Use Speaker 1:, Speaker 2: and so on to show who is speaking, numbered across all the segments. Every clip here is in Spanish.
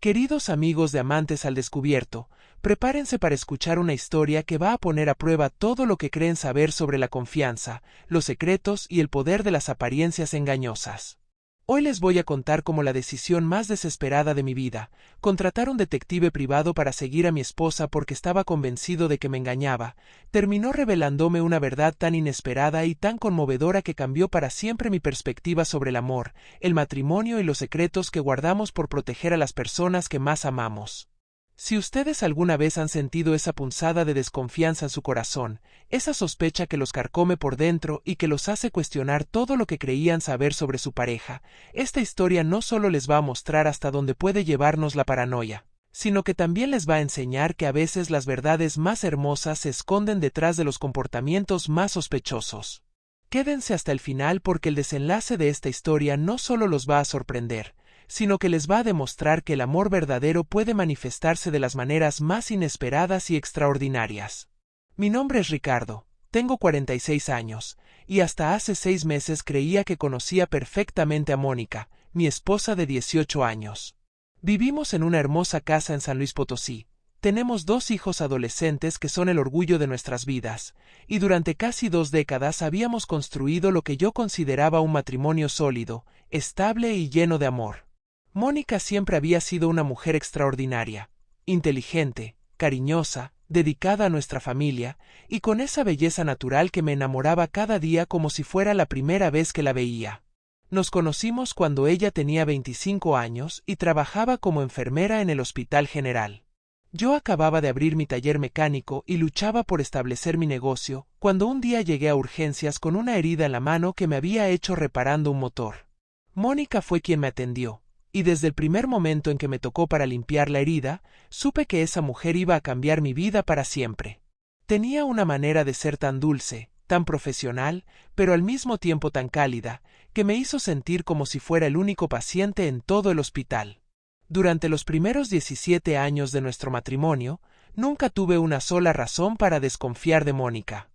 Speaker 1: Queridos amigos de Amantes al Descubierto, prepárense para escuchar una historia que va a poner a prueba todo lo que creen saber sobre la confianza, los secretos y el poder de las apariencias engañosas. Hoy les voy a contar cómo la decisión más desesperada de mi vida, contratar un detective privado para seguir a mi esposa porque estaba convencido de que me engañaba, terminó revelándome una verdad tan inesperada y tan conmovedora que cambió para siempre mi perspectiva sobre el amor, el matrimonio y los secretos que guardamos por proteger a las personas que más amamos. Si ustedes alguna vez han sentido esa punzada de desconfianza en su corazón, esa sospecha que los carcome por dentro y que los hace cuestionar todo lo que creían saber sobre su pareja, esta historia no solo les va a mostrar hasta dónde puede llevarnos la paranoia, sino que también les va a enseñar que a veces las verdades más hermosas se esconden detrás de los comportamientos más sospechosos. Quédense hasta el final porque el desenlace de esta historia no solo los va a sorprender, sino que les va a demostrar que el amor verdadero puede manifestarse de las maneras más inesperadas y extraordinarias. Mi nombre es Ricardo, tengo 46 años, y hasta hace 6 meses creía que conocía perfectamente a Mónica, mi esposa de 18 años. Vivimos en una hermosa casa en San Luis Potosí. Tenemos 2 hijos adolescentes que son el orgullo de nuestras vidas, y durante casi 2 décadas habíamos construido lo que yo consideraba un matrimonio sólido, estable y lleno de amor. Mónica siempre había sido una mujer extraordinaria, inteligente, cariñosa, dedicada a nuestra familia, y con esa belleza natural que me enamoraba cada día como si fuera la primera vez que la veía. Nos conocimos cuando ella tenía 25 años y trabajaba como enfermera en el Hospital General. Yo acababa de abrir mi taller mecánico y luchaba por establecer mi negocio, cuando un día llegué a urgencias con una herida en la mano que me había hecho reparando un motor. Mónica fue quien me atendió, y desde el primer momento en que me tocó para limpiar la herida, supe que esa mujer iba a cambiar mi vida para siempre. Tenía una manera de ser tan dulce, tan profesional, pero al mismo tiempo tan cálida, que me hizo sentir como si fuera el único paciente en todo el hospital. Durante los primeros 17 años de nuestro matrimonio, nunca tuve una sola razón para desconfiar de Mónica.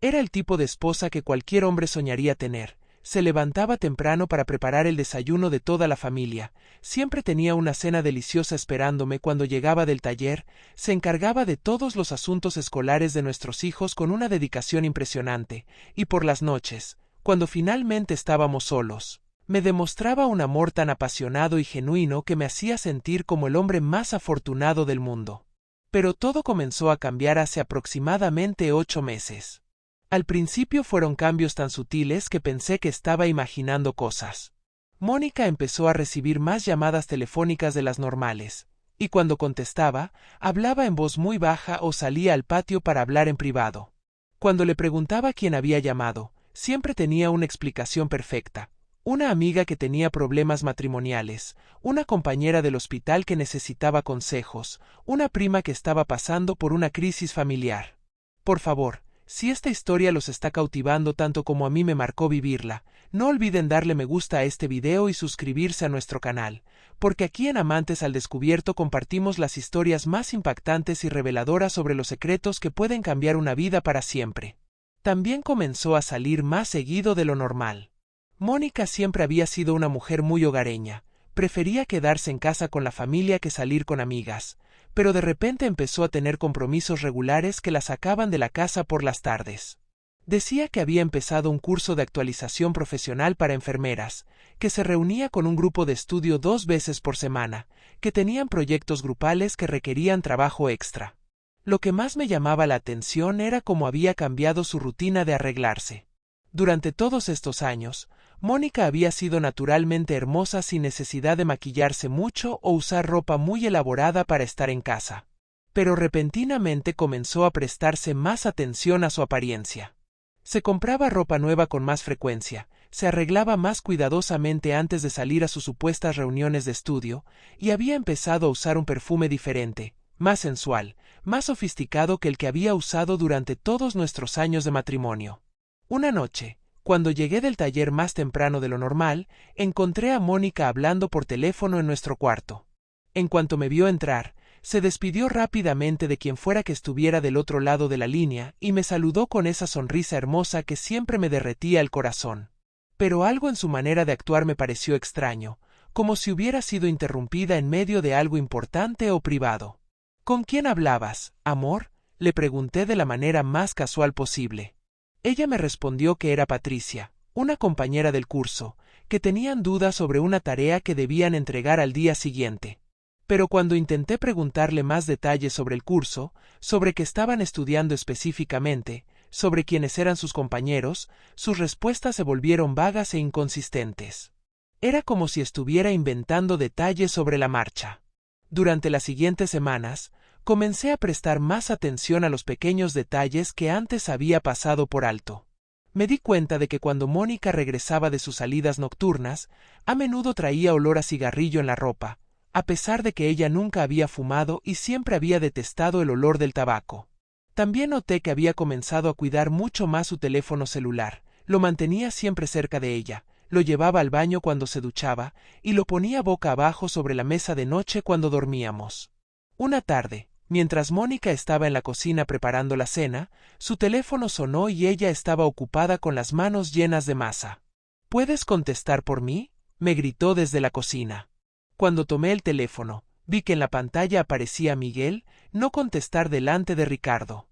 Speaker 1: Era el tipo de esposa que cualquier hombre soñaría tener. Se levantaba temprano para preparar el desayuno de toda la familia, siempre tenía una cena deliciosa esperándome cuando llegaba del taller, se encargaba de todos los asuntos escolares de nuestros hijos con una dedicación impresionante, y por las noches, cuando finalmente estábamos solos, me demostraba un amor tan apasionado y genuino que me hacía sentir como el hombre más afortunado del mundo. Pero todo comenzó a cambiar hace aproximadamente 8 meses. Al principio fueron cambios tan sutiles que pensé que estaba imaginando cosas. Mónica empezó a recibir más llamadas telefónicas de las normales, y cuando contestaba, hablaba en voz muy baja o salía al patio para hablar en privado. Cuando le preguntaba quién había llamado, siempre tenía una explicación perfecta. Una amiga que tenía problemas matrimoniales, una compañera del hospital que necesitaba consejos, una prima que estaba pasando por una crisis familiar. Por favor, si esta historia los está cautivando tanto como a mí me marcó vivirla, no olviden darle me gusta a este video y suscribirse a nuestro canal, porque aquí en Amantes al Descubierto compartimos las historias más impactantes y reveladoras sobre los secretos que pueden cambiar una vida para siempre. También comenzó a salir más seguido de lo normal. Mónica siempre había sido una mujer muy hogareña, prefería quedarse en casa con la familia que salir con amigas, pero de repente empezó a tener compromisos regulares que la sacaban de la casa por las tardes. Decía que había empezado un curso de actualización profesional para enfermeras, que se reunía con un grupo de estudio 2 veces por semana, que tenían proyectos grupales que requerían trabajo extra. Lo que más me llamaba la atención era cómo había cambiado su rutina de arreglarse. Durante todos estos años, Mónica había sido naturalmente hermosa sin necesidad de maquillarse mucho o usar ropa muy elaborada para estar en casa. Pero repentinamente comenzó a prestarse más atención a su apariencia. Se compraba ropa nueva con más frecuencia, se arreglaba más cuidadosamente antes de salir a sus supuestas reuniones de estudio, y había empezado a usar un perfume diferente, más sensual, más sofisticado que el que había usado durante todos nuestros años de matrimonio. Una noche, cuando llegué del taller más temprano de lo normal, encontré a Mónica hablando por teléfono en nuestro cuarto. En cuanto me vio entrar, se despidió rápidamente de quien fuera que estuviera del otro lado de la línea y me saludó con esa sonrisa hermosa que siempre me derretía el corazón. Pero algo en su manera de actuar me pareció extraño, como si hubiera sido interrumpida en medio de algo importante o privado. ¿Con quién hablabas, amor?, le pregunté de la manera más casual posible. Ella me respondió que era Patricia, una compañera del curso, que tenían dudas sobre una tarea que debían entregar al día siguiente. Pero cuando intenté preguntarle más detalles sobre el curso, sobre qué estaban estudiando específicamente, sobre quiénes eran sus compañeros, sus respuestas se volvieron vagas e inconsistentes. Era como si estuviera inventando detalles sobre la marcha. Durante las siguientes semanas, comencé a prestar más atención a los pequeños detalles que antes había pasado por alto. Me di cuenta de que cuando Mónica regresaba de sus salidas nocturnas, a menudo traía olor a cigarrillo en la ropa, a pesar de que ella nunca había fumado y siempre había detestado el olor del tabaco. También noté que había comenzado a cuidar mucho más su teléfono celular, lo mantenía siempre cerca de ella, lo llevaba al baño cuando se duchaba y lo ponía boca abajo sobre la mesa de noche cuando dormíamos. Una tarde, mientras Mónica estaba en la cocina preparando la cena, su teléfono sonó y ella estaba ocupada con las manos llenas de masa. ¿Puedes contestar por mí?, me gritó desde la cocina. Cuando tomé el teléfono, vi que en la pantalla aparecía Miguel, no contestar delante de Ricardo.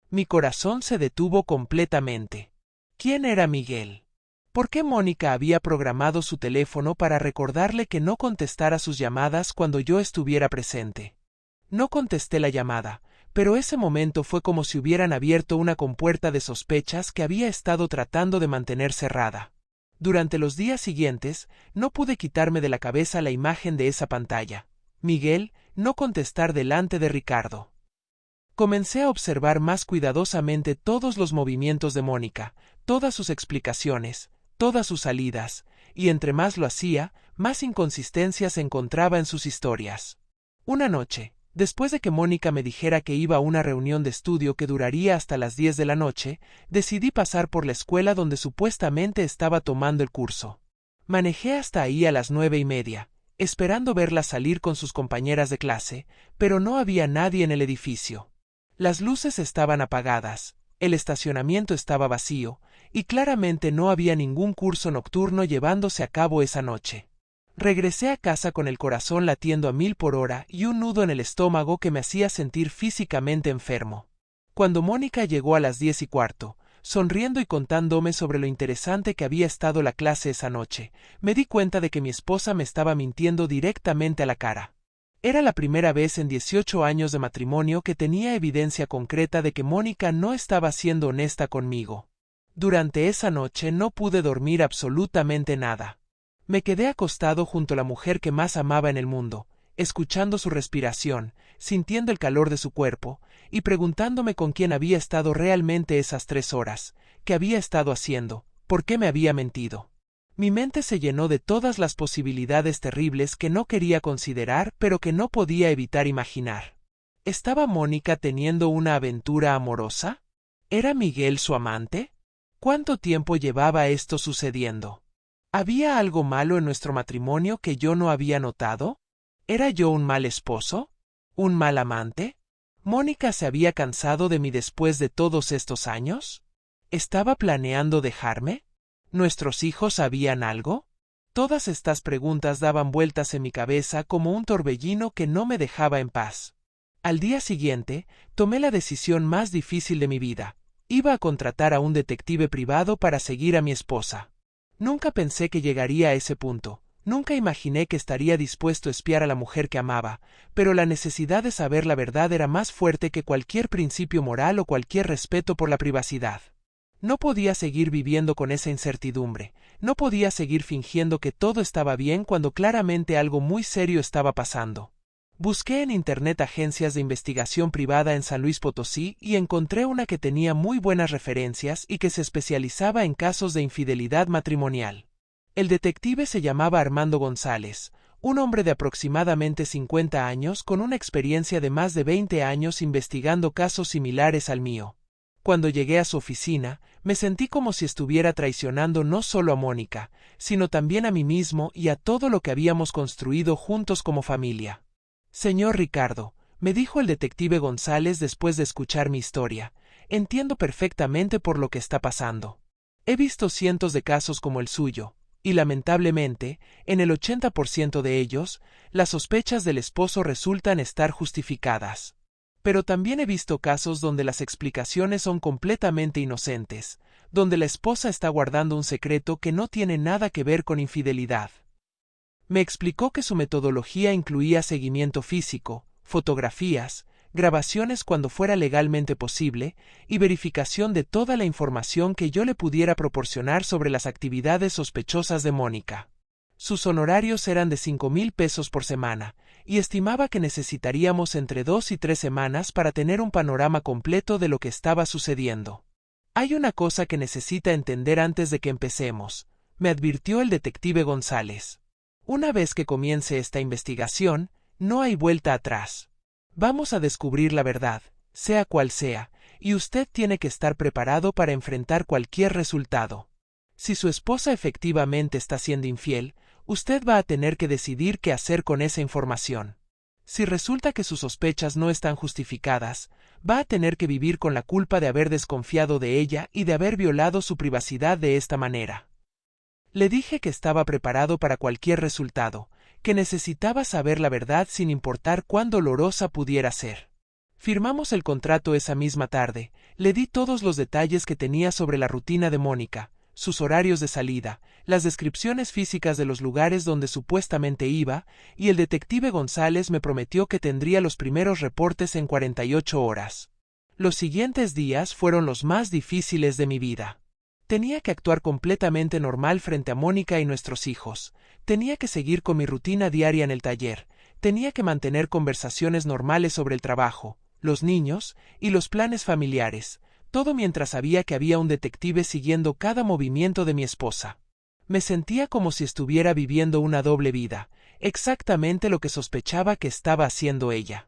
Speaker 1: Mi corazón se detuvo completamente. ¿Quién era Miguel? ¿Por qué Mónica había programado su teléfono para recordarle que no contestara sus llamadas cuando yo estuviera presente? No contesté la llamada, pero ese momento fue como si hubieran abierto una compuerta de sospechas que había estado tratando de mantener cerrada. Durante los días siguientes, no pude quitarme de la cabeza la imagen de esa pantalla. Miguel, no contestar delante de Ricardo. Comencé a observar más cuidadosamente todos los movimientos de Mónica, todas sus explicaciones, todas sus salidas, y entre más lo hacía, más inconsistencias encontraba en sus historias. Una noche, después de que Mónica me dijera que iba a una reunión de estudio que duraría hasta las 10 de la noche, decidí pasar por la escuela donde supuestamente estaba tomando el curso. Manejé hasta ahí a las 9:30, esperando verla salir con sus compañeras de clase, pero no había nadie en el edificio. Las luces estaban apagadas, el estacionamiento estaba vacío, y claramente no había ningún curso nocturno llevándose a cabo esa noche. Regresé a casa con el corazón latiendo a 1000 por hora y un nudo en el estómago que me hacía sentir físicamente enfermo. Cuando Mónica llegó a las 10:15, sonriendo y contándome sobre lo interesante que había estado la clase esa noche, me di cuenta de que mi esposa me estaba mintiendo directamente a la cara. Era la primera vez en 18 años de matrimonio que tenía evidencia concreta de que Mónica no estaba siendo honesta conmigo. Durante esa noche no pude dormir absolutamente nada. Me quedé acostado junto a la mujer que más amaba en el mundo, escuchando su respiración, sintiendo el calor de su cuerpo, y preguntándome con quién había estado realmente esas 3 horas, qué había estado haciendo, por qué me había mentido. Mi mente se llenó de todas las posibilidades terribles que no quería considerar pero que no podía evitar imaginar. ¿Estaba Mónica teniendo una aventura amorosa? ¿Era Miguel su amante? ¿Cuánto tiempo llevaba esto sucediendo? ¿Había algo malo en nuestro matrimonio que yo no había notado? ¿Era yo un mal esposo? ¿Un mal amante? ¿Mónica se había cansado de mí después de todos estos años? ¿Estaba planeando dejarme? ¿Nuestros hijos sabían algo? Todas estas preguntas daban vueltas en mi cabeza como un torbellino que no me dejaba en paz. Al día siguiente, tomé la decisión más difícil de mi vida. Iba a contratar a un detective privado para seguir a mi esposa. Nunca pensé que llegaría a ese punto. Nunca imaginé que estaría dispuesto a espiar a la mujer que amaba, pero la necesidad de saber la verdad era más fuerte que cualquier principio moral o cualquier respeto por la privacidad. No podía seguir viviendo con esa incertidumbre, no podía seguir fingiendo que todo estaba bien cuando claramente algo muy serio estaba pasando. Busqué en internet agencias de investigación privada en San Luis Potosí y encontré una que tenía muy buenas referencias y que se especializaba en casos de infidelidad matrimonial. El detective se llamaba Armando González, un hombre de aproximadamente 50 años con una experiencia de más de 20 años investigando casos similares al mío. Cuando llegué a su oficina, me sentí como si estuviera traicionando no solo a Mónica, sino también a mí mismo y a todo lo que habíamos construido juntos como familia. Señor Ricardo, me dijo el detective González después de escuchar mi historia, entiendo perfectamente por lo que está pasando. He visto cientos de casos como el suyo. Y lamentablemente, en el 80% de ellos, las sospechas del esposo resultan estar justificadas. Pero también he visto casos donde las explicaciones son completamente inocentes, donde la esposa está guardando un secreto que no tiene nada que ver con infidelidad. Me explicó que su metodología incluía seguimiento físico, fotografías, grabaciones cuando fuera legalmente posible, y verificación de toda la información que yo le pudiera proporcionar sobre las actividades sospechosas de Mónica. Sus honorarios eran de 5,000 pesos por semana, y estimaba que necesitaríamos entre 2 y 3 semanas para tener un panorama completo de lo que estaba sucediendo. Hay una cosa que necesita entender antes de que empecemos, me advirtió el detective González. Una vez que comience esta investigación, no hay vuelta atrás. Vamos a descubrir la verdad, sea cual sea, y usted tiene que estar preparado para enfrentar cualquier resultado. Si su esposa efectivamente está siendo infiel, usted va a tener que decidir qué hacer con esa información. Si resulta que sus sospechas no están justificadas, va a tener que vivir con la culpa de haber desconfiado de ella y de haber violado su privacidad de esta manera. Le dije que estaba preparado para cualquier resultado, que necesitaba saber la verdad sin importar cuán dolorosa pudiera ser. Firmamos el contrato esa misma tarde, le di todos los detalles que tenía sobre la rutina de Mónica, sus horarios de salida, las descripciones físicas de los lugares donde supuestamente iba, y el detective González me prometió que tendría los primeros reportes en 48 horas. Los siguientes días fueron los más difíciles de mi vida. Tenía que actuar completamente normal frente a Mónica y nuestros hijos, tenía que seguir con mi rutina diaria en el taller, tenía que mantener conversaciones normales sobre el trabajo, los niños y los planes familiares, todo mientras sabía que había un detective siguiendo cada movimiento de mi esposa. Me sentía como si estuviera viviendo una doble vida, exactamente lo que sospechaba que estaba haciendo ella.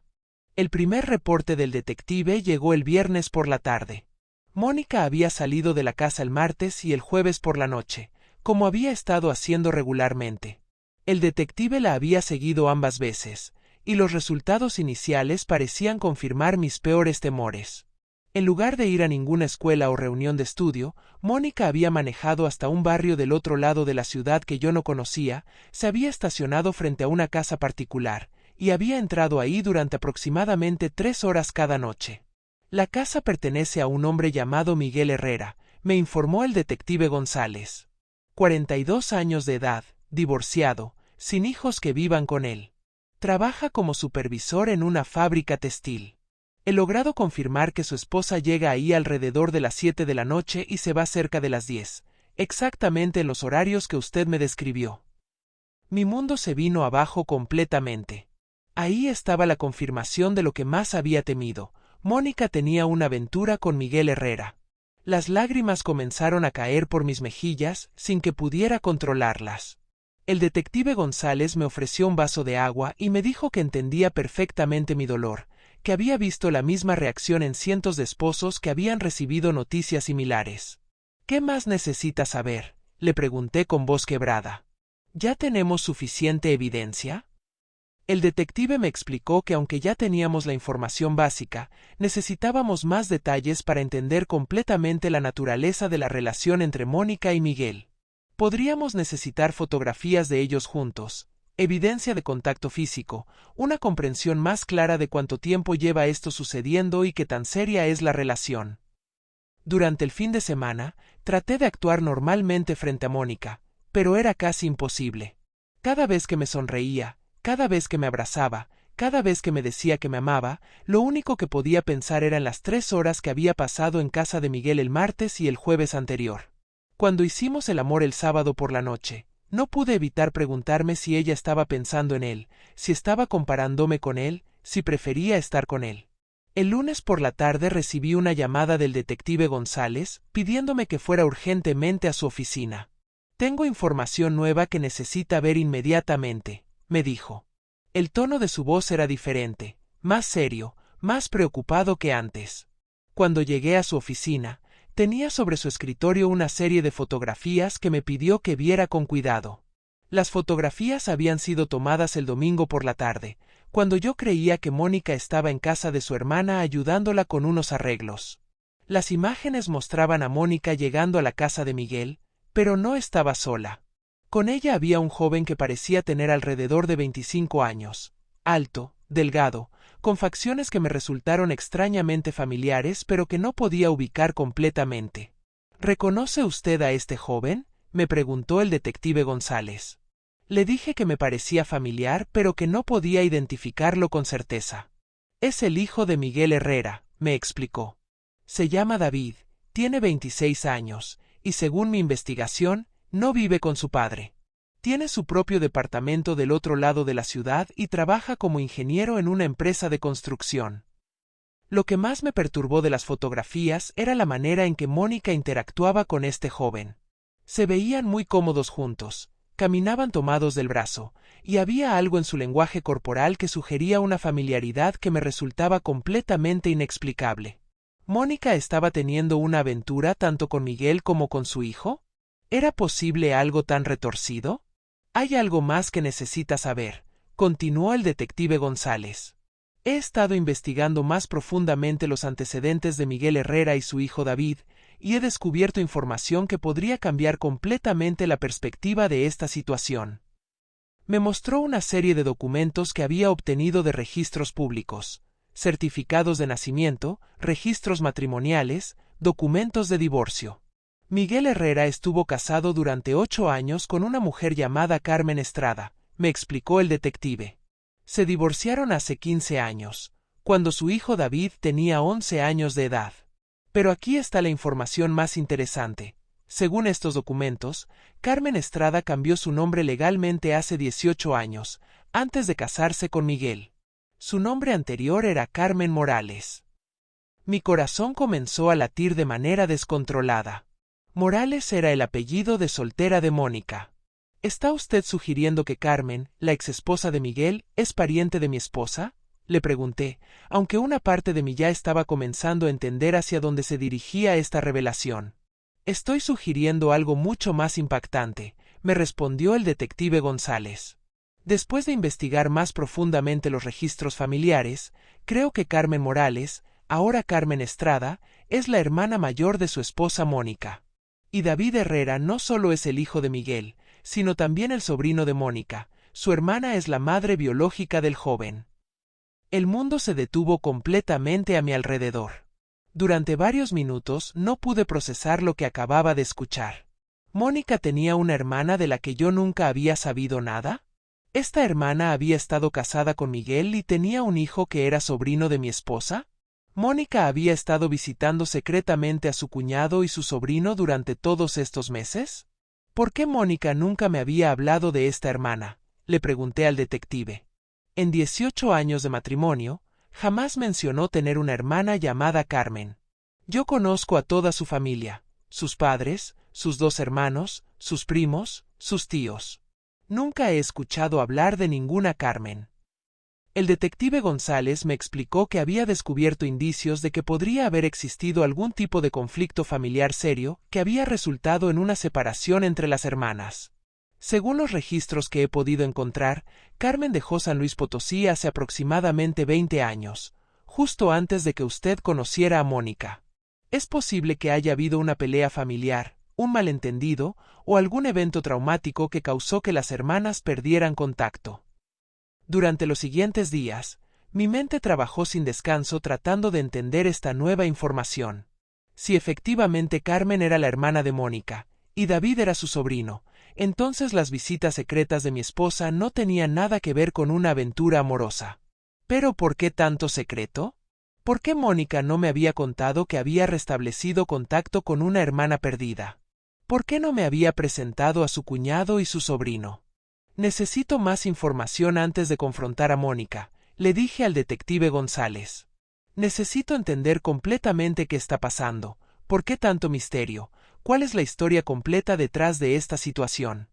Speaker 1: El primer reporte del detective llegó el viernes por la tarde. Mónica había salido de la casa el martes y el jueves por la noche, como había estado haciendo regularmente. El detective la había seguido ambas veces, y los resultados iniciales parecían confirmar mis peores temores. En lugar de ir a ninguna escuela o reunión de estudio, Mónica había manejado hasta un barrio del otro lado de la ciudad que yo no conocía, se había estacionado frente a una casa particular, y había entrado ahí durante aproximadamente 3 horas cada noche. La casa pertenece a un hombre llamado Miguel Herrera, me informó el detective González. 42 años de edad, divorciado, sin hijos que vivan con él. Trabaja como supervisor en una fábrica textil. He logrado confirmar que su esposa llega ahí alrededor de las 7 de la noche y se va cerca de las 10, exactamente en los horarios que usted me describió. Mi mundo se vino abajo completamente. Ahí estaba la confirmación de lo que más había temido. Mónica tenía una aventura con Miguel Herrera. Las lágrimas comenzaron a caer por mis mejillas sin que pudiera controlarlas. El detective González me ofreció un vaso de agua y me dijo que entendía perfectamente mi dolor, que había visto la misma reacción en cientos de esposos que habían recibido noticias similares. ¿Qué más necesita saber?, le pregunté con voz quebrada. ¿Ya tenemos suficiente evidencia? El detective me explicó que aunque ya teníamos la información básica, necesitábamos más detalles para entender completamente la naturaleza de la relación entre Mónica y Miguel. Podríamos necesitar fotografías de ellos juntos, evidencia de contacto físico, una comprensión más clara de cuánto tiempo lleva esto sucediendo y qué tan seria es la relación. Durante el fin de semana, traté de actuar normalmente frente a Mónica, pero era casi imposible. Cada vez que me sonreía, cada vez que me abrazaba, cada vez que me decía que me amaba, lo único que podía pensar era en las 3 horas que había pasado en casa de Miguel el martes y el jueves anterior. Cuando hicimos el amor el sábado por la noche, no pude evitar preguntarme si ella estaba pensando en él, si estaba comparándome con él, si prefería estar con él. El lunes por la tarde recibí una llamada del detective González pidiéndome que fuera urgentemente a su oficina. Tengo información nueva que necesita ver inmediatamente, me dijo. El tono de su voz era diferente, más serio, más preocupado que antes. Cuando llegué a su oficina, tenía sobre su escritorio una serie de fotografías que me pidió que viera con cuidado. Las fotografías habían sido tomadas el domingo por la tarde, cuando yo creía que Mónica estaba en casa de su hermana ayudándola con unos arreglos. Las imágenes mostraban a Mónica llegando a la casa de Miguel, pero no estaba sola. Con ella había un joven que parecía tener alrededor de 25 años, alto, delgado, con facciones que me resultaron extrañamente familiares pero que no podía ubicar completamente. ¿Reconoce usted a este joven?, me preguntó el detective González. Le dije que me parecía familiar pero que no podía identificarlo con certeza. Es el hijo de Miguel Herrera, me explicó. Se llama David, tiene 26 años, y según mi investigación, no vive con su padre. Tiene su propio departamento del otro lado de la ciudad y trabaja como ingeniero en una empresa de construcción. Lo que más me perturbó de las fotografías era la manera en que Mónica interactuaba con este joven. Se veían muy cómodos juntos, caminaban tomados del brazo, y había algo en su lenguaje corporal que sugería una familiaridad que me resultaba completamente inexplicable. ¿Mónica estaba teniendo una aventura tanto con Miguel como con su hijo? ¿Era posible algo tan retorcido? Hay algo más que necesita saber, continuó el detective González. He estado investigando más profundamente los antecedentes de Miguel Herrera y su hijo David, y he descubierto información que podría cambiar completamente la perspectiva de esta situación. Me mostró una serie de documentos que había obtenido de registros públicos, certificados de nacimiento, registros matrimoniales, documentos de divorcio. Miguel Herrera estuvo casado durante 8 años con una mujer llamada Carmen Estrada, me explicó el detective. Se divorciaron hace 15 años, cuando su hijo David tenía 11 años de edad. Pero aquí está la información más interesante. Según estos documentos, Carmen Estrada cambió su nombre legalmente hace 18 años, antes de casarse con Miguel. Su nombre anterior era Carmen Morales. Mi corazón comenzó a latir de manera descontrolada. Morales era el apellido de soltera de Mónica. ¿Está usted sugiriendo que Carmen, la exesposa de Miguel, es pariente de mi esposa?, le pregunté, aunque una parte de mí ya estaba comenzando a entender hacia dónde se dirigía esta revelación. Estoy sugiriendo algo mucho más impactante, me respondió el detective González. Después de investigar más profundamente los registros familiares, creo que Carmen Morales, ahora Carmen Estrada, es la hermana mayor de su esposa Mónica. Y David Herrera no solo es el hijo de Miguel, sino también el sobrino de Mónica. Su hermana es la madre biológica del joven. El mundo se detuvo completamente a mi alrededor. Durante varios minutos no pude procesar lo que acababa de escuchar. ¿Mónica tenía una hermana de la que yo nunca había sabido nada? ¿Esta hermana había estado casada con Miguel y tenía un hijo que era sobrino de mi esposa? ¿Mónica había estado visitando secretamente a su cuñado y su sobrino durante todos estos meses? ¿Por qué Mónica nunca me había hablado de esta hermana?, le pregunté al detective. En 18 años de matrimonio, jamás mencionó tener una hermana llamada Carmen. Yo conozco a toda su familia, sus padres, sus 2 hermanos, sus primos, sus tíos. Nunca he escuchado hablar de ninguna Carmen. El detective González me explicó que había descubierto indicios de que podría haber existido algún tipo de conflicto familiar serio que había resultado en una separación entre las hermanas. Según los registros que he podido encontrar, Carmen dejó San Luis Potosí hace aproximadamente 20 años, justo antes de que usted conociera a Mónica. Es posible que haya habido una pelea familiar, un malentendido o algún evento traumático que causó que las hermanas perdieran contacto. Durante los siguientes días, mi mente trabajó sin descanso tratando de entender esta nueva información. Si efectivamente Carmen era la hermana de Mónica, y David era su sobrino, entonces las visitas secretas de mi esposa no tenían nada que ver con una aventura amorosa. ¿Pero por qué tanto secreto? ¿Por qué Mónica no me había contado que había restablecido contacto con una hermana perdida? ¿Por qué no me había presentado a su cuñado y su sobrino? Necesito más información antes de confrontar a Mónica, le dije al detective González. Necesito entender completamente qué está pasando, por qué tanto misterio, cuál es la historia completa detrás de esta situación.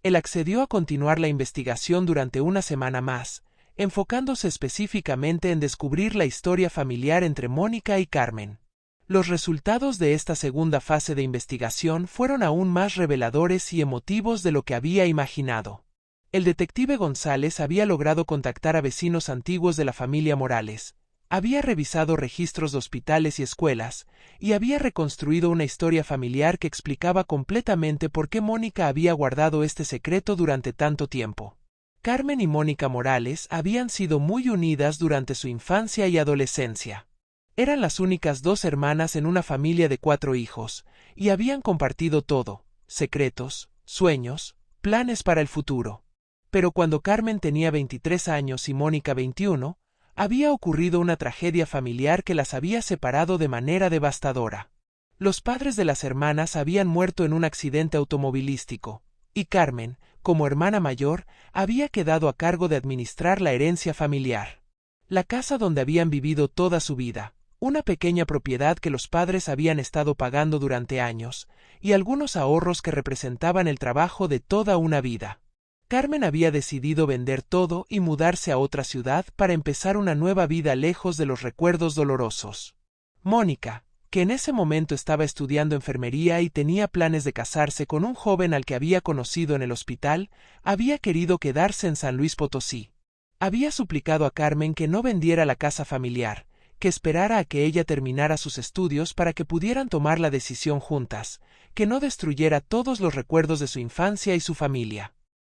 Speaker 1: Él accedió a continuar la investigación durante una semana más, enfocándose específicamente en descubrir la historia familiar entre Mónica y Carmen. Los resultados de esta segunda fase de investigación fueron aún más reveladores y emotivos de lo que había imaginado. El detective González había logrado contactar a vecinos antiguos de la familia Morales, Había revisado registros de hospitales y escuelas, y había reconstruido una historia familiar que explicaba completamente por qué Mónica había guardado este secreto durante tanto tiempo. Carmen y Mónica Morales habían sido muy unidas durante su infancia y adolescencia. Eran las únicas dos hermanas en una familia de 4 hijos, y habían compartido todo: secretos, sueños, planes para el futuro. Pero cuando Carmen tenía 23 años y Mónica 21, había ocurrido una tragedia familiar que las había separado de manera devastadora. Los padres de las hermanas habían muerto en un accidente automovilístico, y Carmen, como hermana mayor, había quedado a cargo de administrar la herencia familiar. La casa donde habían vivido toda su vida, una pequeña propiedad que los padres habían estado pagando durante años, y algunos ahorros que representaban el trabajo de toda una vida. Carmen había decidido vender todo y mudarse a otra ciudad para empezar una nueva vida lejos de los recuerdos dolorosos. Mónica, que en ese momento estaba estudiando enfermería y tenía planes de casarse con un joven al que había conocido en el hospital, había querido quedarse en San Luis Potosí. Había suplicado a Carmen que no vendiera la casa familiar, que esperara a que ella terminara sus estudios para que pudieran tomar la decisión juntas, que no destruyera todos los recuerdos de su infancia y su familia.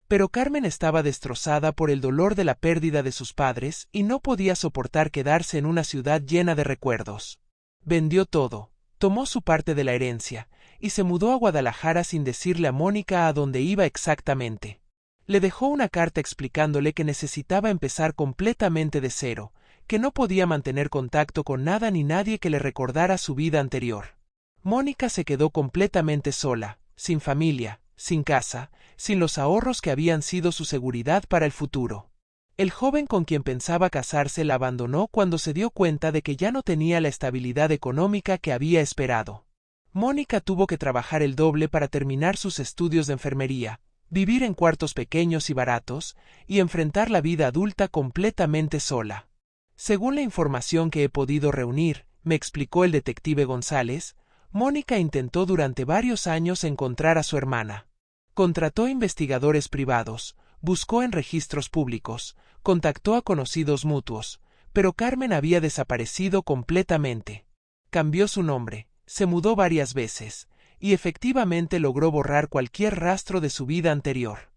Speaker 1: Pero Carmen estaba destrozada por el dolor de la pérdida de sus padres y no podía soportar quedarse en una ciudad llena de recuerdos. Vendió todo, tomó su parte de la herencia, y se mudó a Guadalajara sin decirle a Mónica a dónde iba exactamente. Le dejó una carta explicándole que necesitaba empezar completamente de cero, que no podía mantener contacto con nada ni nadie que le recordara su vida anterior. Mónica se quedó completamente sola, sin familia, sin casa, sin los ahorros que habían sido su seguridad para el futuro. El joven con quien pensaba casarse la abandonó cuando se dio cuenta de que ya no tenía la estabilidad económica que había esperado. Mónica tuvo que trabajar el doble para terminar sus estudios de enfermería, vivir en cuartos pequeños y baratos, y enfrentar la vida adulta completamente sola. Según la información que he podido reunir, me explicó el detective González, Mónica intentó durante varios años encontrar a su hermana. Contrató investigadores privados, buscó en registros públicos, contactó a conocidos mutuos, pero Carmen había desaparecido completamente. Cambió su nombre, se mudó varias veces, y efectivamente logró borrar cualquier rastro de su vida anterior.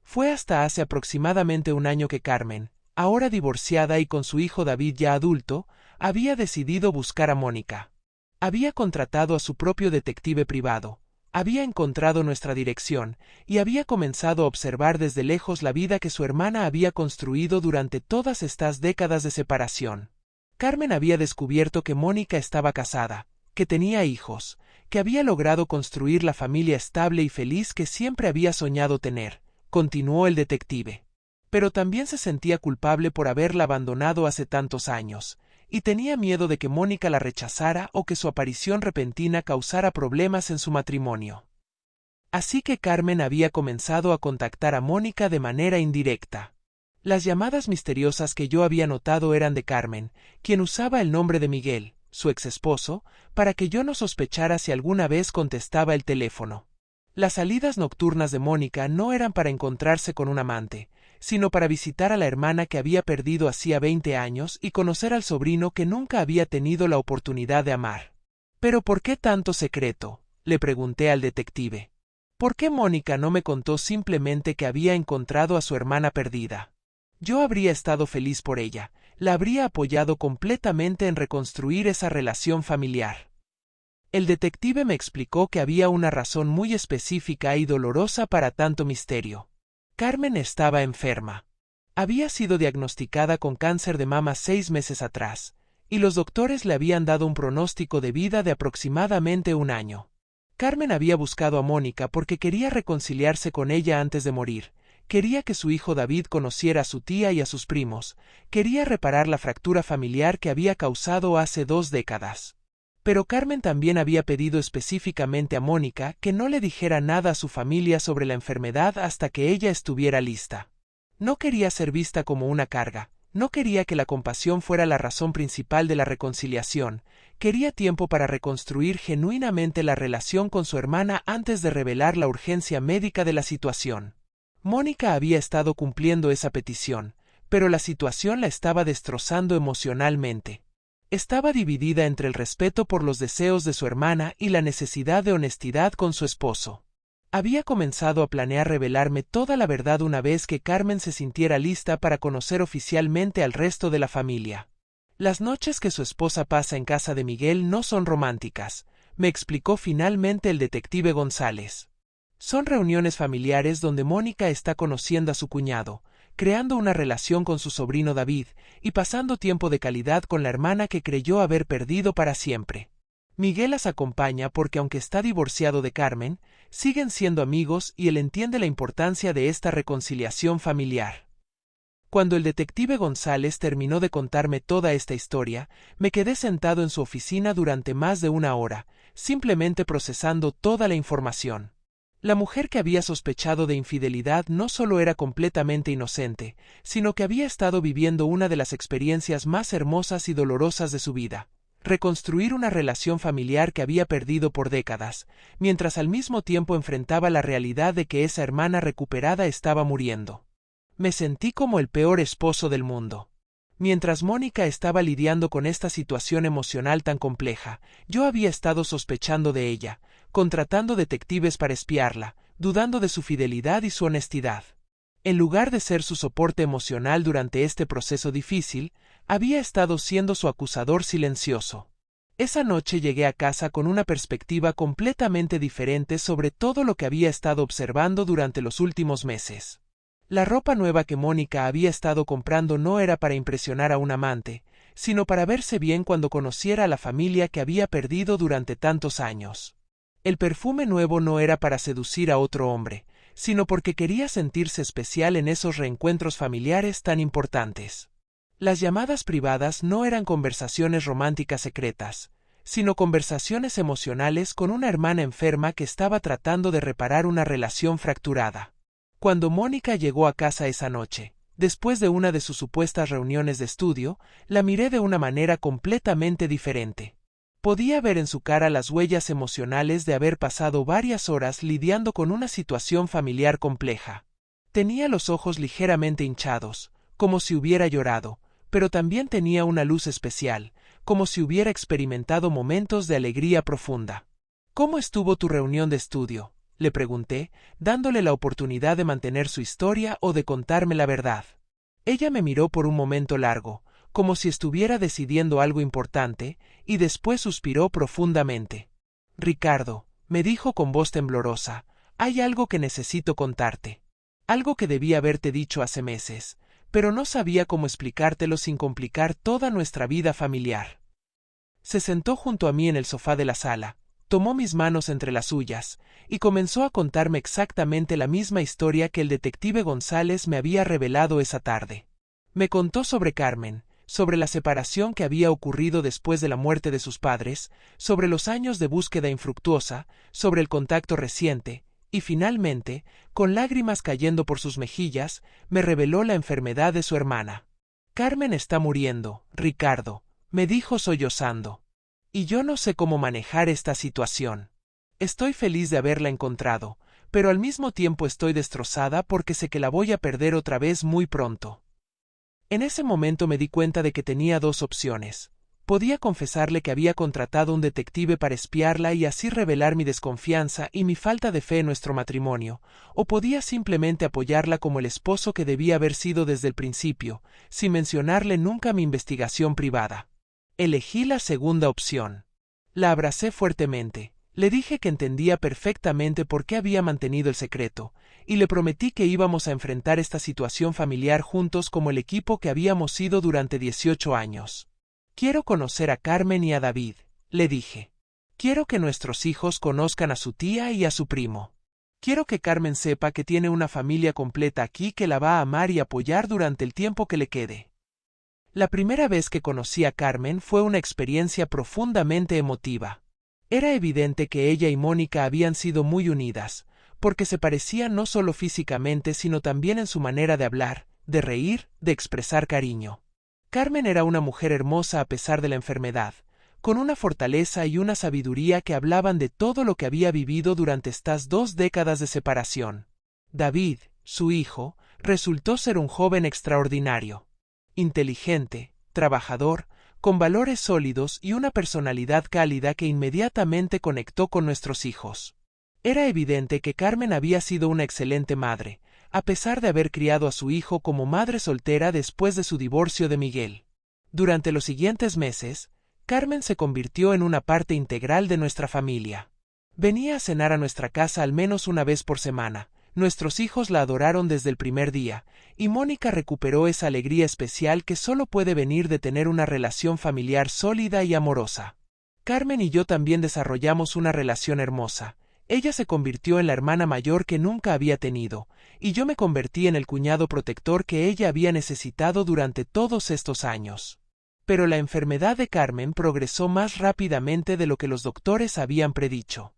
Speaker 1: Fue hasta hace aproximadamente un año que Carmen, ahora divorciada y con su hijo David ya adulto, había decidido buscar a Mónica. Había contratado a su propio detective privado, había encontrado nuestra dirección, y había comenzado a observar desde lejos la vida que su hermana había construido durante todas estas décadas de separación. Carmen había descubierto que Mónica estaba casada, que tenía hijos, que había logrado construir la familia estable y feliz que siempre había soñado tener, continuó el detective. Pero también se sentía culpable por haberla abandonado hace tantos años, y tenía miedo de que Mónica la rechazara o que su aparición repentina causara problemas en su matrimonio. Así que Carmen había comenzado a contactar a Mónica de manera indirecta. Las llamadas misteriosas que yo había notado eran de Carmen, quien usaba el nombre de Miguel, su exesposo, para que yo no sospechara si alguna vez contestaba el teléfono. Las salidas nocturnas de Mónica no eran para encontrarse con un amante, sino para visitar a la hermana que había perdido hacía 20 años y conocer al sobrino que nunca había tenido la oportunidad de amar. ¿Pero por qué tanto secreto?, le pregunté al detective. ¿Por qué Mónica no me contó simplemente que había encontrado a su hermana perdida? Yo habría estado feliz por ella, la habría apoyado completamente en reconstruir esa relación familiar. El detective me explicó que había una razón muy específica y dolorosa para tanto misterio. Carmen estaba enferma. Había sido diagnosticada con cáncer de mama 6 meses atrás, y los doctores le habían dado un pronóstico de vida de aproximadamente un año. Carmen había buscado a Mónica porque quería reconciliarse con ella antes de morir, quería que su hijo David conociera a su tía y a sus primos, quería reparar la fractura familiar que había causado hace 2 décadas. Pero Carmen también había pedido específicamente a Mónica que no le dijera nada a su familia sobre la enfermedad hasta que ella estuviera lista. No quería ser vista como una carga, no quería que la compasión fuera la razón principal de la reconciliación, quería tiempo para reconstruir genuinamente la relación con su hermana antes de revelar la urgencia médica de la situación. Mónica había estado cumpliendo esa petición, pero la situación la estaba destrozando emocionalmente. Estaba dividida entre el respeto por los deseos de su hermana y la necesidad de honestidad con su esposo. Había comenzado a planear revelarme toda la verdad una vez que Carmen se sintiera lista para conocer oficialmente al resto de la familia. Las noches que su esposa pasa en casa de Miguel no son románticas, me explicó finalmente el detective González. Son reuniones familiares donde Mónica está conociendo a su cuñado, creando una relación con su sobrino David y pasando tiempo de calidad con la hermana que creyó haber perdido para siempre. Miguel las acompaña porque aunque está divorciado de Carmen, siguen siendo amigos y él entiende la importancia de esta reconciliación familiar. Cuando el detective González terminó de contarme toda esta historia, me quedé sentado en su oficina durante más de una hora, simplemente procesando toda la información. La mujer que había sospechado de infidelidad no solo era completamente inocente, sino que había estado viviendo una de las experiencias más hermosas y dolorosas de su vida: reconstruir una relación familiar que había perdido por décadas, mientras al mismo tiempo enfrentaba la realidad de que esa hermana recuperada estaba muriendo. Me sentí como el peor esposo del mundo. Mientras Mónica estaba lidiando con esta situación emocional tan compleja, yo había estado sospechando de ella, contratando detectives para espiarla, dudando de su fidelidad y su honestidad. En lugar de ser su soporte emocional durante este proceso difícil, había estado siendo su acusador silencioso. Esa noche llegué a casa con una perspectiva completamente diferente sobre todo lo que había estado observando durante los últimos meses. La ropa nueva que Mónica había estado comprando no era para impresionar a un amante, sino para verse bien cuando conociera a la familia que había perdido durante tantos años. El perfume nuevo no era para seducir a otro hombre, sino porque quería sentirse especial en esos reencuentros familiares tan importantes. Las llamadas privadas no eran conversaciones románticas secretas, sino conversaciones emocionales con una hermana enferma que estaba tratando de reparar una relación fracturada. Cuando Mónica llegó a casa esa noche, después de una de sus supuestas reuniones de estudio, la miré de una manera completamente diferente. Podía ver en su cara las huellas emocionales de haber pasado varias horas lidiando con una situación familiar compleja. Tenía los ojos ligeramente hinchados, como si hubiera llorado, pero también tenía una luz especial, como si hubiera experimentado momentos de alegría profunda. ¿Cómo estuvo tu reunión de estudio?, le pregunté, dándole la oportunidad de mantener su historia o de contarme la verdad. Ella me miró por un momento largo, como si estuviera decidiendo algo importante, y después suspiró profundamente. Ricardo, me dijo con voz temblorosa, hay algo que necesito contarte. Algo que debí haberte dicho hace meses, pero no sabía cómo explicártelo sin complicar toda nuestra vida familiar. Se sentó junto a mí en el sofá de la sala, tomó mis manos entre las suyas, y comenzó a contarme exactamente la misma historia que el detective González me había revelado esa tarde. Me contó sobre Carmen, sobre la separación que había ocurrido después de la muerte de sus padres, sobre los años de búsqueda infructuosa, sobre el contacto reciente, y finalmente, con lágrimas cayendo por sus mejillas, me reveló la enfermedad de su hermana. Carmen está muriendo, Ricardo, me dijo sollozando. Y yo no sé cómo manejar esta situación. Estoy feliz de haberla encontrado, pero al mismo tiempo estoy destrozada porque sé que la voy a perder otra vez muy pronto. En ese momento me di cuenta de que tenía dos opciones. Podía confesarle que había contratado un detective para espiarla y así revelar mi desconfianza y mi falta de fe en nuestro matrimonio, o podía simplemente apoyarla como el esposo que debía haber sido desde el principio, sin mencionarle nunca mi investigación privada. Elegí la segunda opción. La abracé fuertemente, le dije que entendía perfectamente por qué había mantenido el secreto, y le prometí que íbamos a enfrentar esta situación familiar juntos como el equipo que habíamos sido durante 18 años. Quiero conocer a Carmen y a David, le dije. Quiero que nuestros hijos conozcan a su tía y a su primo. Quiero que Carmen sepa que tiene una familia completa aquí que la va a amar y apoyar durante el tiempo que le quede. La primera vez que conocí a Carmen fue una experiencia profundamente emotiva. Era evidente que ella y Mónica habían sido muy unidas, porque se parecían no solo físicamente sino también en su manera de hablar, de reír, de expresar cariño. Carmen era una mujer hermosa a pesar de la enfermedad, con una fortaleza y una sabiduría que hablaban de todo lo que había vivido durante estas 2 décadas de separación. David, su hijo, Resultó ser un joven extraordinario. Inteligente, trabajador, con valores sólidos y una personalidad cálida que inmediatamente conectó con nuestros hijos. Era evidente que Carmen había sido una excelente madre, a pesar de haber criado a su hijo como madre soltera después de su divorcio de Miguel. Durante los siguientes meses, Carmen se convirtió en una parte integral de nuestra familia. Venía a cenar a nuestra casa al menos una vez por semana. Nuestros hijos la adoraron desde el primer día, y Mónica recuperó esa alegría especial que solo puede venir de tener una relación familiar sólida y amorosa. Carmen y yo también desarrollamos una relación hermosa. Ella se convirtió en la hermana mayor que nunca había tenido, y yo me convertí en el cuñado protector que ella había necesitado durante todos estos años. Pero la enfermedad de Carmen progresó más rápidamente de lo que los doctores habían predicho.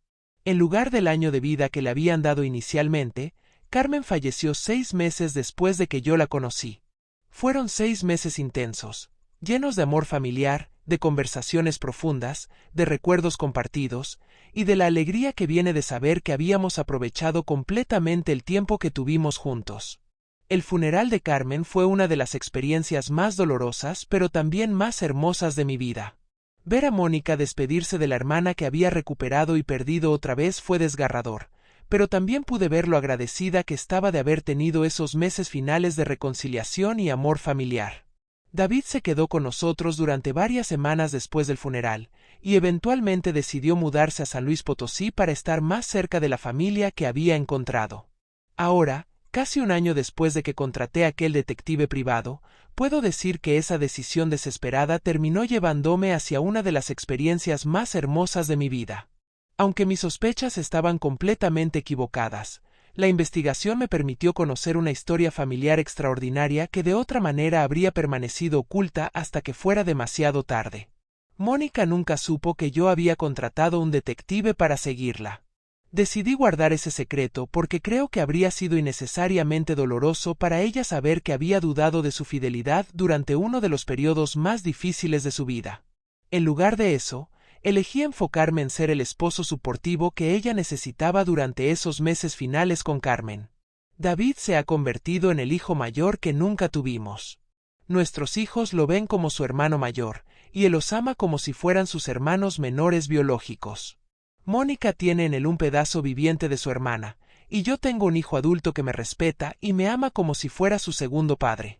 Speaker 1: En lugar del año de vida que le habían dado inicialmente, Carmen falleció 6 meses después de que yo la conocí. Fueron 6 meses intensos, llenos de amor familiar, de conversaciones profundas, de recuerdos compartidos, y de la alegría que viene de saber que habíamos aprovechado completamente el tiempo que tuvimos juntos. El funeral de Carmen fue una de las experiencias más dolorosas pero también más hermosas de mi vida. Ver a Mónica despedirse de la hermana que había recuperado y perdido otra vez fue desgarrador, pero también pude ver lo agradecida que estaba de haber tenido esos meses finales de reconciliación y amor familiar. David se quedó con nosotros durante varias semanas después del funeral, y eventualmente decidió mudarse a San Luis Potosí para estar más cerca de la familia que había encontrado. Ahora, casi un año después de que contraté a aquel detective privado, puedo decir que esa decisión desesperada terminó llevándome hacia una de las experiencias más hermosas de mi vida. Aunque mis sospechas estaban completamente equivocadas, la investigación me permitió conocer una historia familiar extraordinaria que de otra manera habría permanecido oculta hasta que fuera demasiado tarde. Mónica nunca supo que yo había contratado un detective para seguirla. Decidí guardar ese secreto porque creo que habría sido innecesariamente doloroso para ella saber que había dudado de su fidelidad durante uno de los periodos más difíciles de su vida. En lugar de eso, elegí enfocarme en ser el esposo suportivo que ella necesitaba durante esos meses finales con Carmen. David se ha convertido en el hijo mayor que nunca tuvimos. Nuestros hijos lo ven como su hermano mayor, y él los ama como si fueran sus hermanos menores biológicos. Mónica tiene en él un pedazo viviente de su hermana, y yo tengo un hijo adulto que me respeta y me ama como si fuera su segundo padre.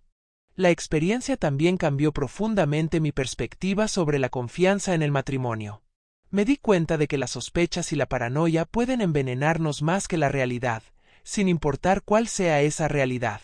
Speaker 1: La experiencia también cambió profundamente mi perspectiva sobre la confianza en el matrimonio. Me di cuenta de que las sospechas y la paranoia pueden envenenarnos más que la realidad, sin importar cuál sea esa realidad.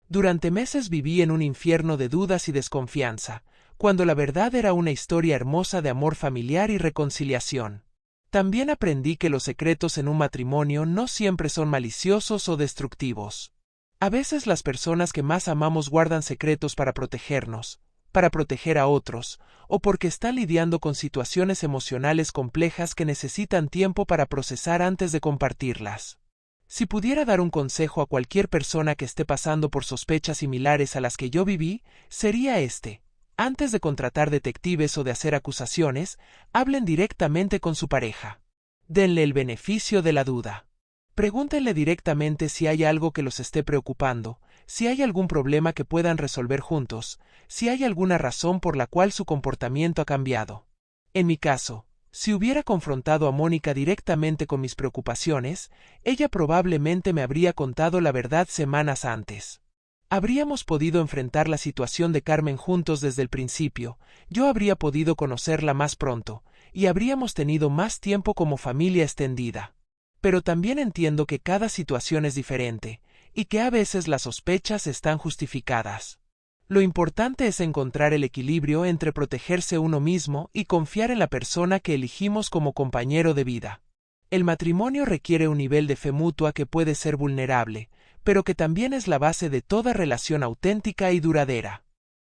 Speaker 1: Durante meses viví en un infierno de dudas y desconfianza, cuando la verdad era una historia hermosa de amor familiar y reconciliación. También aprendí que los secretos en un matrimonio no siempre son maliciosos o destructivos. A veces las personas que más amamos guardan secretos para protegernos, para proteger a otros, o porque están lidiando con situaciones emocionales complejas que necesitan tiempo para procesar antes de compartirlas. Si pudiera dar un consejo a cualquier persona que esté pasando por sospechas similares a las que yo viví, sería este: antes de contratar detectives o de hacer acusaciones, hablen directamente con su pareja. Denle el beneficio de la duda. Pregúntenle directamente si hay algo que los esté preocupando, si hay algún problema que puedan resolver juntos, si hay alguna razón por la cual su comportamiento ha cambiado. En mi caso, si hubiera confrontado a Mónica directamente con mis preocupaciones, ella probablemente me habría contado la verdad semanas antes. Habríamos podido enfrentar la situación de Carmen juntos desde el principio, yo habría podido conocerla más pronto, y habríamos tenido más tiempo como familia extendida. Pero también entiendo que cada situación es diferente, y que a veces las sospechas están justificadas. Lo importante es encontrar el equilibrio entre protegerse uno mismo y confiar en la persona que elegimos como compañero de vida. El matrimonio requiere un nivel de fe mutua que puede ser vulnerable, pero que también es la base de toda relación auténtica y duradera.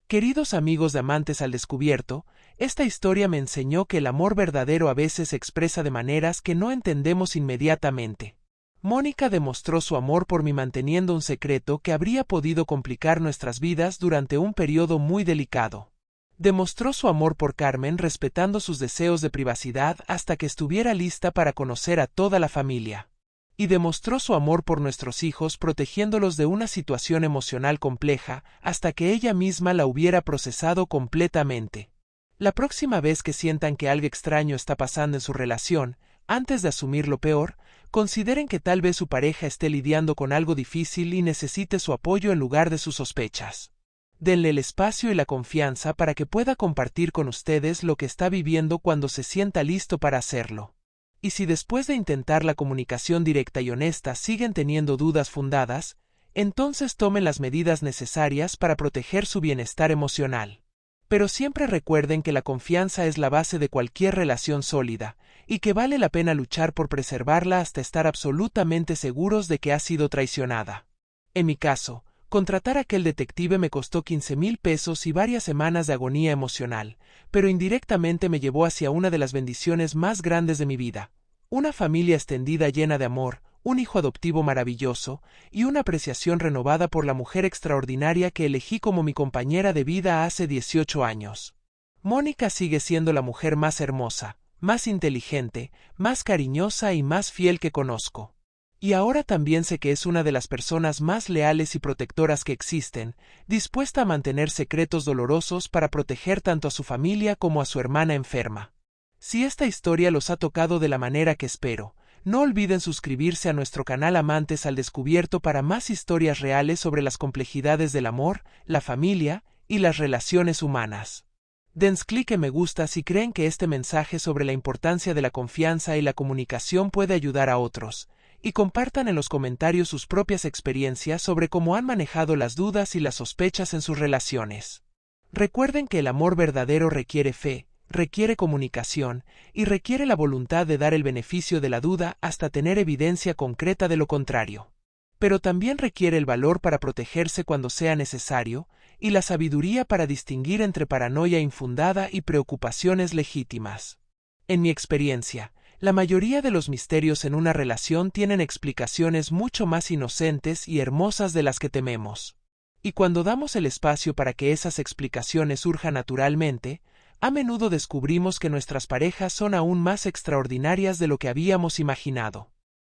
Speaker 1: Queridos amigos de Amantes al Descubierto, esta historia me enseñó que el amor verdadero a veces se expresa de maneras que no entendemos inmediatamente. Mónica demostró su amor por mí manteniendo un secreto que habría podido complicar nuestras vidas durante un periodo muy delicado. Demostró su amor por Carmen respetando sus deseos de privacidad hasta que estuviera lista para conocer a toda la familia. y demostró su amor por nuestros hijos protegiéndolos de una situación emocional compleja hasta que ella misma la hubiera procesado completamente. La próxima vez que sientan que algo extraño está pasando en su relación, antes de asumir lo peor, consideren que tal vez su pareja esté lidiando con algo difícil y necesite su apoyo en lugar de sus sospechas. Denle el espacio y la confianza para que pueda compartir con ustedes lo que está viviendo cuando se sienta listo para hacerlo. Y si después de intentar la comunicación directa y honesta siguen teniendo dudas fundadas, entonces tomen las medidas necesarias para proteger su bienestar emocional. Pero siempre recuerden que la confianza es la base de cualquier relación sólida, y que vale la pena luchar por preservarla hasta estar absolutamente seguros de que ha sido traicionada. En mi caso, contratar a aquel detective me costó 15,000 pesos y varias semanas de agonía emocional, pero indirectamente me llevó hacia una de las bendiciones más grandes de mi vida. Una familia extendida llena de amor, un hijo adoptivo maravilloso, y una apreciación renovada por la mujer extraordinaria que elegí como mi compañera de vida hace 18 años. Mónica sigue siendo la mujer más hermosa, más inteligente, más cariñosa y más fiel que conozco. Y ahora también sé que es una de las personas más leales y protectoras que existen, dispuesta a mantener secretos dolorosos para proteger tanto a su familia como a su hermana enferma. Si esta historia los ha tocado de la manera que espero, no olviden suscribirse a nuestro canal Amantes al Descubierto para más historias reales sobre las complejidades del amor, la familia y las relaciones humanas. Denle clic en me gusta si creen que este mensaje sobre la importancia de la confianza y la comunicación puede ayudar a otros, y compartan en los comentarios sus propias experiencias sobre cómo han manejado las dudas y las sospechas en sus relaciones. Recuerden que el amor verdadero requiere fe, requiere comunicación y requiere la voluntad de dar el beneficio de la duda hasta tener evidencia concreta de lo contrario. Pero también requiere el valor para protegerse cuando sea necesario y la sabiduría para distinguir entre paranoia infundada y preocupaciones legítimas. En mi experiencia, la mayoría de los misterios en una relación tienen explicaciones mucho más inocentes y hermosas de las que tememos. Y cuando damos el espacio para que esas explicaciones surjan naturalmente, a menudo descubrimos que nuestras parejas son aún más extraordinarias de lo que habíamos imaginado.